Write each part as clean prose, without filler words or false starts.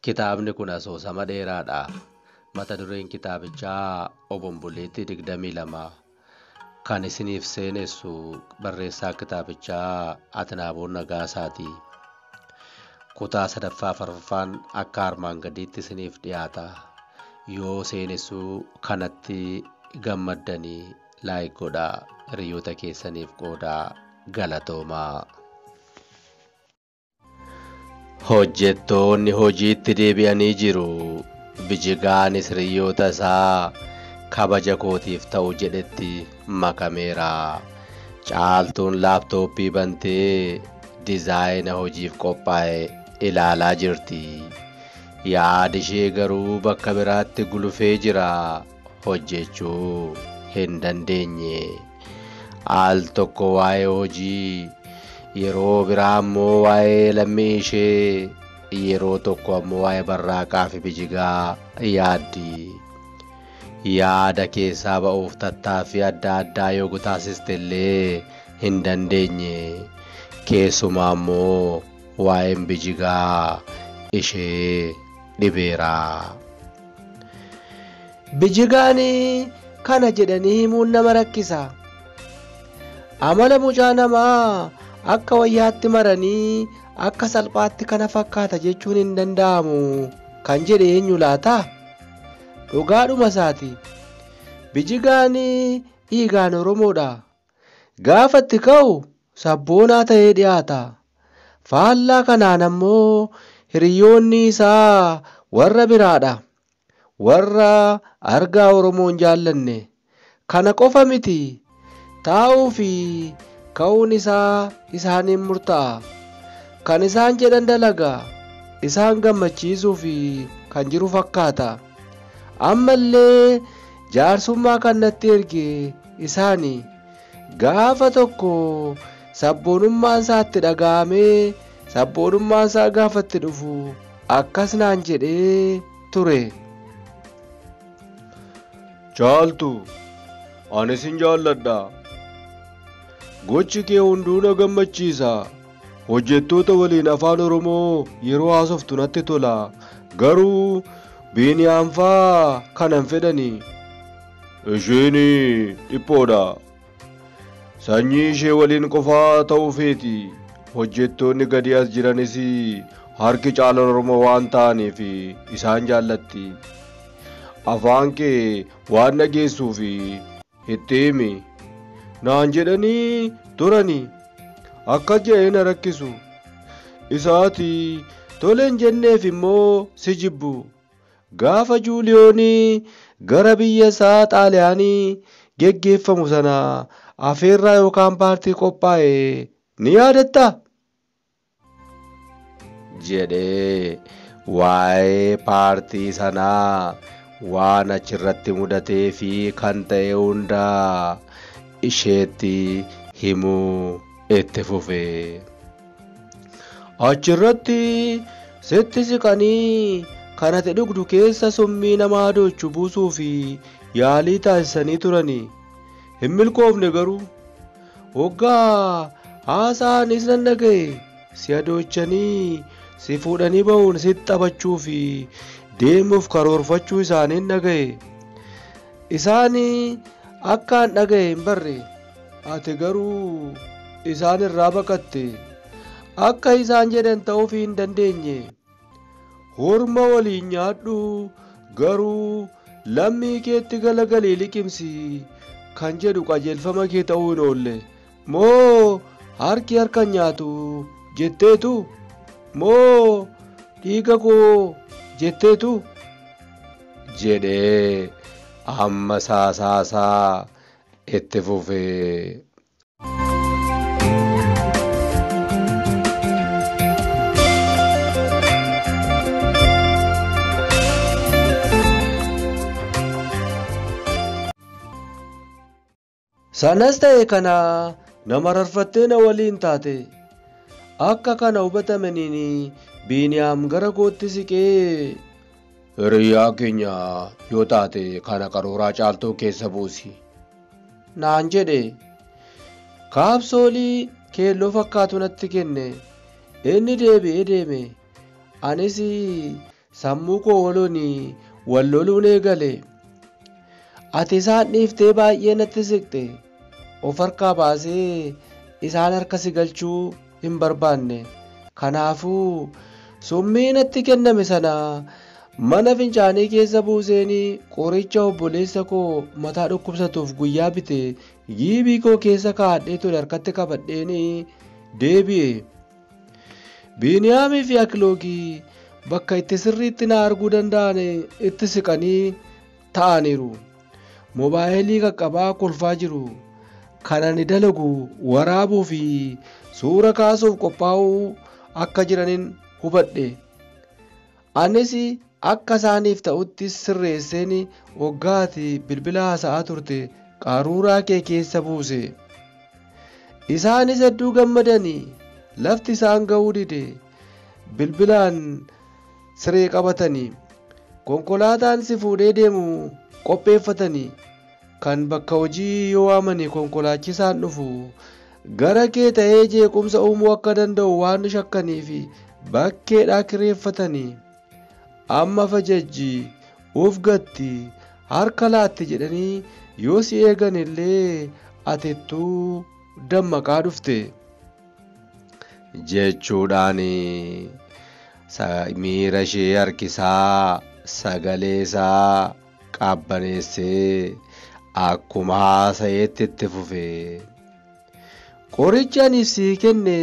Kitaabni kun asoosama dheeraadha. Mata dureen kitaabichaa Obomboleettii 22 kan isiniif seenessu barreessaa kitaabichaa Atnaaboon Nagaasaati. Kutaa 3ffaan akka armaan gadiitti isiniif dhiyaata. Yoo seenessuu kanatti gammaddanii laayik godhaa, hiriyoota keessaniif qoodaa. Galatoomaa. Hojjettoonni hojiitti deebi'anii jiru. Bijigaanis hiriyoota isaa kabaja kootiif ta'u jedhetti makameera. Caaltuun laaptooppii bantee dizaayina hojiif qophaa'e ilaalaa jirti. Yaadi ishee garuu bakka biraatti gulufee jira. Hojjechuu hin dandeenye. Al tokko waa'ee hojii, yeroo biraa ammoo waa'ee lammii ishee, yeroo tokko ammoo waa'ee barraaqaa fi bijigaa yaaddi. Yaada keessaa ba'uuf tattaaffii adda addaa yoo taasiste illee hin dandeenye. Keessumaa ammoo waa'een bijigaa ishee dhibeera. Bijigaan kana jedhanii himuun nama rakkisa. Amala mucaa namaa akka wayyaatti maranii akka salphaatti kana fakkaata jechuun hin danda'amu kan jedhe eenyu laata? Dhugaadhuma isaati. Bijigaan dhiigaan Oromoodha. Gaafa itti ka'u sabboonaa ta'ee dhiyaata. Faallaa kanaan ammoo hiriyoonni isaa warra biraadha. Warra argaa Oromoon jaallanne. Kana qofa miti. Taa'uu fi ka'uun isaa isaaniin murtaa'a. Kan isaan jedhan dalaga. Isaan gammachiisuu fi kan jiru fakkaata. Ammallee jaarsummaa kan natti erge isaani. Gaafa tokko sabboonummaan isaa itti dhaga'amee sabboonummaan isaa gaafa itti dhufu akkas naan jedhee ture. Caaltu, ani sin jaalladha. Gochi kee hunduu na gammachiisa. Hojjettoota waliin afaan Oromoo yeroo haasoftu natti tola. Garuu Biniyaam fa'aa kanan fedhani. Isheen dhiphoodha. Sanyii ishee waliin qofaa ta'uu feeti. Hojjettoonni gadi as jiranis harki caalan Oromoo waan ta'aniif isaan jaallatti. Afaan kee waan dhageessuuf itti himi naan jedhanii turani. Akka jedhee na rakkisu. Isaati toleen jenneef immoo si jibbu. Gaafa Juuliyoonii gara biyya isaa Xaaliyaanii geggeeffamu sana afeerraa yookaan paartii qophaa'e ni yaadatta? jedhee waa'ee paartii sanaa waan achirratti mudatee fi kan ta'e hundaa isheetti himuu itti fufe. Achirratti sitti siqanii kan ati dhugdu keessa summii namaa doochu buusuu fi yaalii taasisanii turani. Hin milkoofne garuu. Hoggaa haasaanis nan dhaga'e. Si adoochanii si fuudhanii ba'uun sitti taphachuu fi deemuuf karoorfachuu isaaniin dhaga'e. Isaan akkaan dhaga'e hin barre. Ati garuu isaan irraa baqatte. Akka isaan jedhan ta'uuf hin dandeenye. Horma waliin nyaadhu garuu lammii keetti galagalii liqimsi kan jedhu qajeelfama kee ta'uu hin oolle. Moo harki harkan nyaatu jetteetu? Moo dhiiga koo jetteetu? jedhee amma saasaasaa itti fufe. Sanas ta'e kana nama rarfattee na waliin taate. Akka kana hubatamaniin Biniyaam gara kootti siqee, hiriyaa keenya yoo taate kana qarooraa caaltuu keessa buusi naan jedhe. Kaapsoolii keelloo fakkaatu natti kenne. Inni deebi'ee deeme. Anis sammuu koo wal loluun eegale. Ati isaan dhiiftee baay'ee natti siqxe. Of harkaa baasee isaan harka si galchuu hin barbaanne. Kanaafuu summii natti kenname sana mana fincaanii keessa buuseenii qoricha obboleessa koo mataa dhukkubsatuuf guyyaa bite giibii koo keessa kaa'adhee ture harkatti qabadheenii deebi'e. Biniyaamii fi Akiloogii bakka itti sirriitti na arguu danda'an itti siqanii ta'aniiru. Moobaayilii qaqqabaa kolfaa jiru. Kan ani dalagu waraabuu fi suura kaasuuf qophaa'uu akka jiraniin hubadhe. Anis akka isaaniif ta'utti sirreesseen waggaati bilbila haasa'aa turte qaruuraa kee keessa buuse. Isaanis hedduu gammadanii lafti isaan ga'uu dide bilbilaan siree qabatanii konkolaataan si fuudhee deemu qopheeffatanii kan bakka hojii yoo waamanii konkolaachisaan dhufu gara kee ta'ee jeequmsa uumuu akka danda'u waan shakkaniif bakkeedhaa kireeffatanii amma fajajji of gatti harka laatti jedhanii yoo si eegan illee atettuu dammaqaa dhufte jechuudhaan miira ishee harkisaa sagalee isaa qabbaneessee akkuma haasa'eetti itti fufe. Qoricha ani siif kenne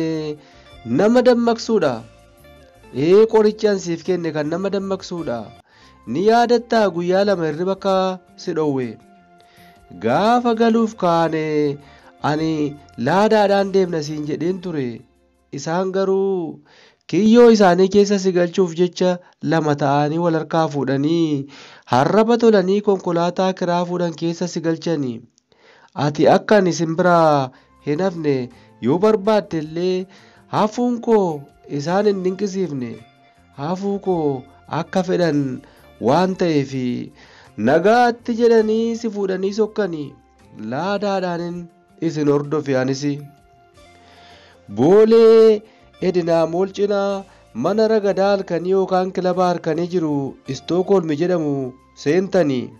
nama dammaqsuudha. Qoricha ani siif kenne kan nama dammaqsuudha. Ni yaadattaa guyyaa 2 hirriba akka si dhowwe. Gaafa galuuf kaane ani laadaadhaan deemna siin jedheen ture. Isaan garuu kiyyoo isaanii keessa si galchuuf jecha 2 ta'anii wal harkaa fuudhanii harraba tolanii konkolaataa kiraa fuudhan keessa si galchanii. Ati akka ani isin biraa hin hafne yoo barbaadde illee hafuun koo isaan hin dinqisiifne. Hafuu koo akka fedhan waan ta'eef nagaatti jedhanii si fuudhanii sokkanii laadaadhaan isin hordofe. Anis boolee Edinaa mool cinaa mana ragadaa halkanii yookaan kilaba harkanii jiru Istookholm jedhamu seentanii.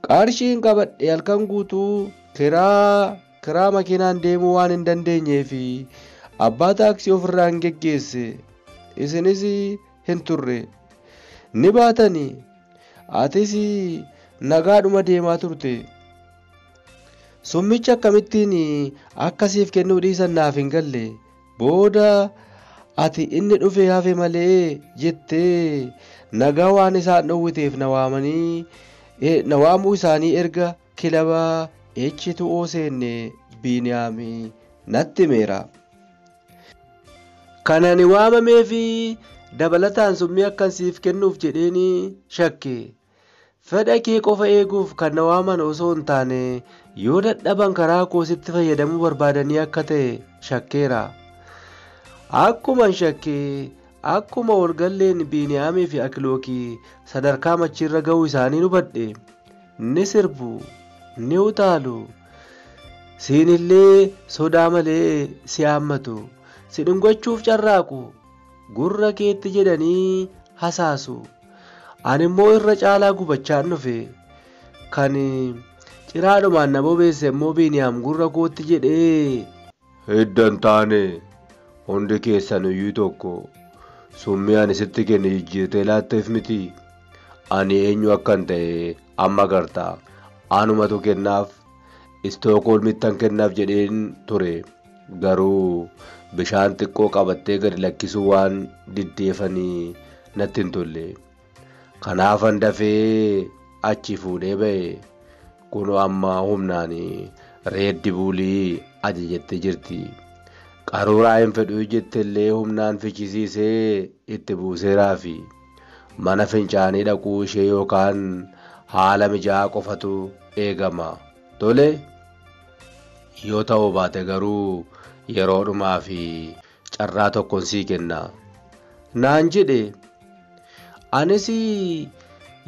Qarshiin qabadhe halkan guutuu kiraa makiinaan deemuu waan hin dandeenyeef abbaa taaksii ofirraa hin geggeesse. Isinis hin turre ni baatanii. Atis nagaadhuma deemaa turte. Summicha akkamittiin akkasiif kennuu dhiisan naaf hin galle. Booda ati inni dhufee hafe malee jettee nagaa waan isaan dhowwiteef na waamuu isaanii erga kilaba H2O seenne Biniyaam natti himeera. Kan ani waamameef dabalataan summii akkan siif kennuuf jedheen shakke. Fedha kee qofa eeguuf kan na waaman osoo hin taane yoo dadhaban karaa koo sitti fayyadamuu barbaadanii akka ta'e shakkeera. Akkuma shakkee akkuma walgalleen Biniyaamii fi Akilookii sadarkaa machiirra ga'uu isaanii hubadhe. Ni sirbu, ni utaalu, siin illee sodaa malee si haammatu, si dhungachuuf carraaqu, gurra keetti jedhanii hasaasu. Ani immoo irra caalaa gubachaan dhufe. Kan ciraadhumaan na bobeesse immoo Biniyaam gurra kootti jedhee Hiddan taane hundi keessan iyyuu tokko summii ani sitti kenne jijjiirtee laatteef miti. Ani eenyu akkan ta'e amma gartaa. Anumatu kennaaf Istookholmittan kennaaf jedheen ture. Garuu bishaan xiqqoo qabattee gadi lakkisuu waan diddeefanii natti hin tolle. Kanaafan dafee achi fuudhee ba'e. Kunoo amma humnaan reeddi buulii ajajattee jirti. Qaruuraa hin fedhuu jettellee humnaan fichisiisee itti buuseeraafi mana fincaanii dhaquu ishee yookaan haala mijaa'aa qofatu eegama. Tole yoo ta'uu baate garuu yeroodhumaa fi carraa tokkoon sii kenna naan jedhe. Anis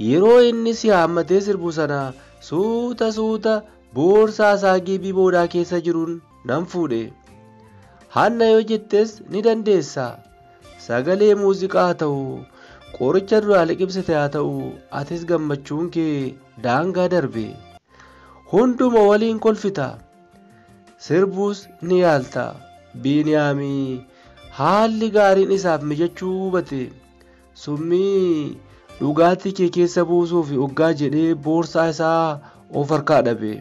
yeroo inni si haammatee sirbu sana suuta boorsaa isaa giibii boodaa keessa jiruun nan fuudhe. Hanna yoo jettes ni dandeessa. Sagalee muuziqaa ta'u Qoricha duraa liqimsite haa ta'u atis gammachuun kee daangaa darbe. Hunduma waliin kolfita. Sirbuus ni yaalta. Biniyaamii haalli gaariin isaaf mijachuu hubate. Summii dhugaatii kee keessa buusuuf oggaa jedhee boorsaa isaa of harkaa dhabe.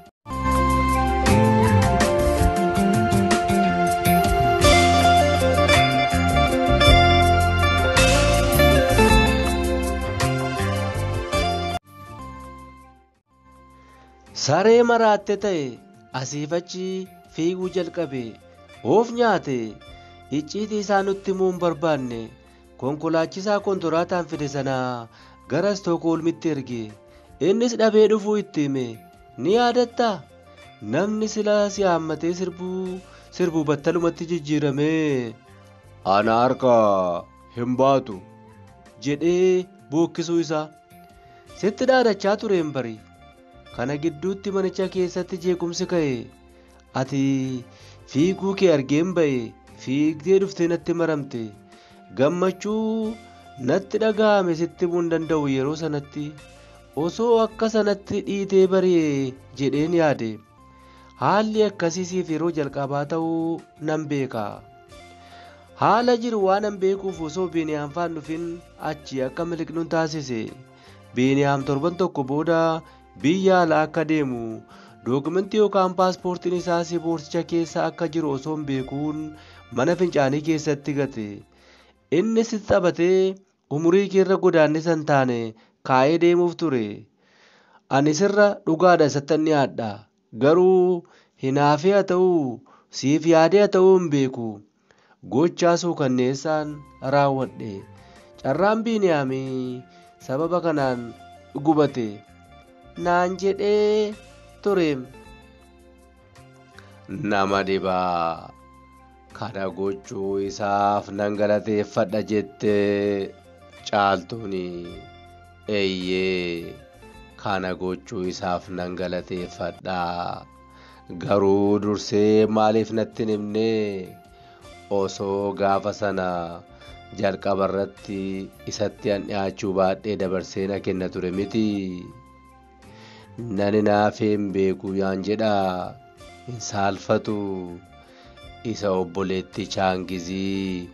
Saree maraatte ta'e asiif achi fiiguu jalqabe. Of nyaate icciitii isaa nutti himuu hin barbaanne. Konkolaachisaa kontoraataan fide sanaa gara Stookholmitti erge. Innis dhabee dhufuu itti hime. Ni yaadattaa? Namni silaa si haammatee sirbuu battalumatti jijjiiramee Ana harkaa hin baatu. jedhee bookkisuu isaa. Sitti dhaadachaa ture hin bari. Kana gidduutti manicha keessatti jeequmsi ka'e. Ati fiiguu kee argeen ba'e. Fiigdee dhuftee natti maramte. Gammachuu natti dhaga'ame sitti himuu hin danda'u yeroo sanatti. Osoo akka sanatti dhiitee bari'e jedheen yaade. Haalli akkasiisiif yeroo jalqabaa ta'uu nan beeka. Haala jiru waan an beekuuf osoo Biniyaam faan dhufin achi akka miliqnuun taasise. Biniyaam torban tokko booda biyya alaa akka deemu dookumentii yookaan paaspoortiin isaas boorsicha keessa akka jiru osoo hin beekuun mana fincaanii keessatti gate. Innis taphatee umurii keerra godaannisa hin taane kaa'ee deemuuf ture. Ani sirra dhugaadha isatti ni yaadda. Garuu hinaafee haa ta'uu siif yaadee haa ta'uu hin beeku. Gochaa suukanneessaan raawwadhe. Carraan Biniyaamii sababa kanaan gubate. Naan jedhee ture. Nama dhibaa. Kana gochuu isaaf nan galateeffadha jettee Caaltuuni. Eeyyee kana gochuu isaaf nan galateeffadha. Garuu dursee maaliif natti hin himne? Osoo gaafa sana jalqaba irratti isatti an dhiyaachuu baadhee dabarsee na kenna ture miti. Nani naafee hin beeku yaan jedha hin saalfatu. Isa obboleetti Chaangizii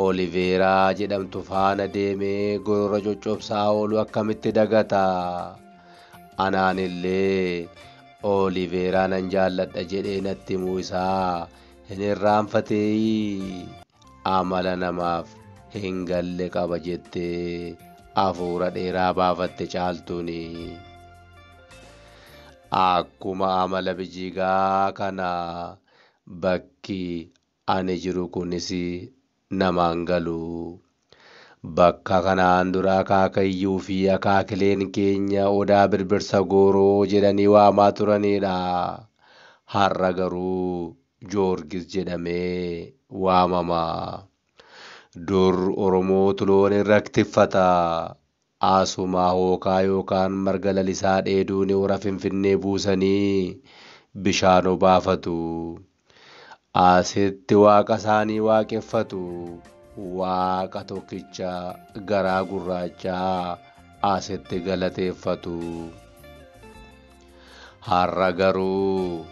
Oliveeraa jedhamtu faana deemee gorora coccobsaa oolu akkamitti dagata? Anaan illee Oliveeraa nan jaalladha jedhee natti himuu isaa hin irraanfatee amala namaaf hin galle qaba jettee hafuura dheeraa baafatte Caaltuuni. Akkuma amala bijigaa kana bakki ani jiru kunis namaan galu. Bakka kanaan dura akaakayyuu fi akaakileen keenya odaa birbirsa gooroo jedhanii waamaa turanidha. Har'a garuu Joorgis jedhamee waamama. Dur Oromootu loon irra tikfata. Asuma hookaa yookaan marga lalisaa dheeduun hora Finfinnee buusanii bishaan obaafatu. Asitti waaqa isaanii waaqeffatu. Waaqa tokkicha garaa gurraachaa asitti galateeffatu. Har'a garuu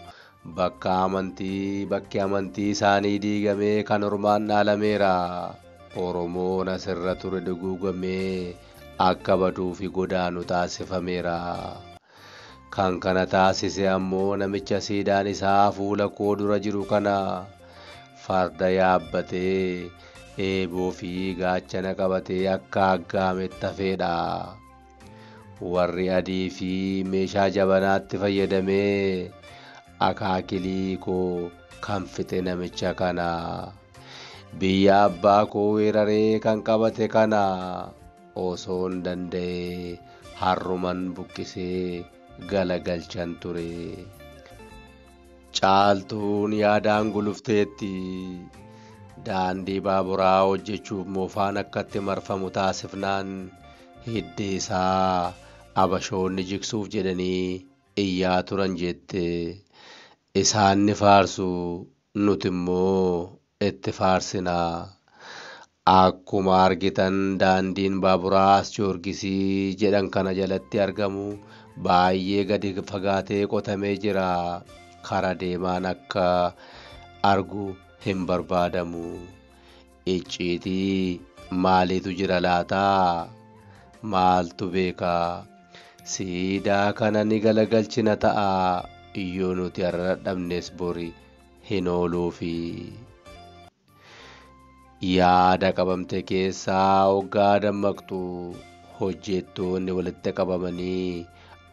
bakki amantii isaanii diigamee kan ormaan dhaalameera. Oromoon asirra ture duguugamee akka baduu fi godaanu taasifameera. Kan kana taasise ammoo namicha siidaan isaa fuula koo dura jiru kana farda yaabbatee eeboo fi gaachana qabatee akka aggaametti hafeedha. Warri adii fi meeshaa jabanaatti fayyadamee akaakilii koo kan fixe namicha kana. Biyya abbaa koo weeraree kan qabate kana osoo hin danda'e harruman buqqisee galagalchan ture. Caaltuun yaadaan gulufteetti. Daandii baaburaa hojjechuuf moofaan akkatti marfamu taasifnaan hiddi isaa abashoonni jigsuuf jedhanii iyyaa turan jette. Isaan ni faarsu, nuti immoo itti faarsinaa. Akkuma argitan daandiin baaburaa Giyoorgisii jedhan kana jalatti argamu baay'ee gadi fagaatee qotamee jira. Kara deemaan akka argu hin barbaadamu. Icciitii maaliitu jira laataa? Maaltu beekaa? Siidaa kana ni galagalchina ta'a. Iyyoo nuti har'a dadhabnes bori hin ooluufi. Yaada qabamte keessaa hoggaa dammaqxu hojjettoonni walitti qabamanii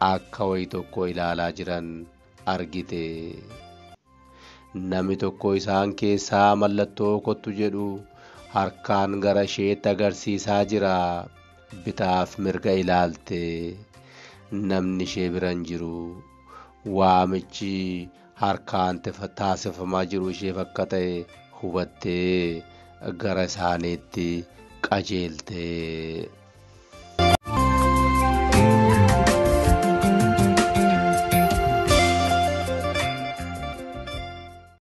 akka wayii tokko ilaalaa jiran argite. Namni tokko isaan keessaa mallattoo kottu jedhu harkaan gara isheetti agarsiisaa jira. Bitaaf mirga ilaalte. Namni ishee biran jiru. Waamichi harkaan taasifamaa jiru isheef akka ta'e hubattee gara isaaniitti qajeelte.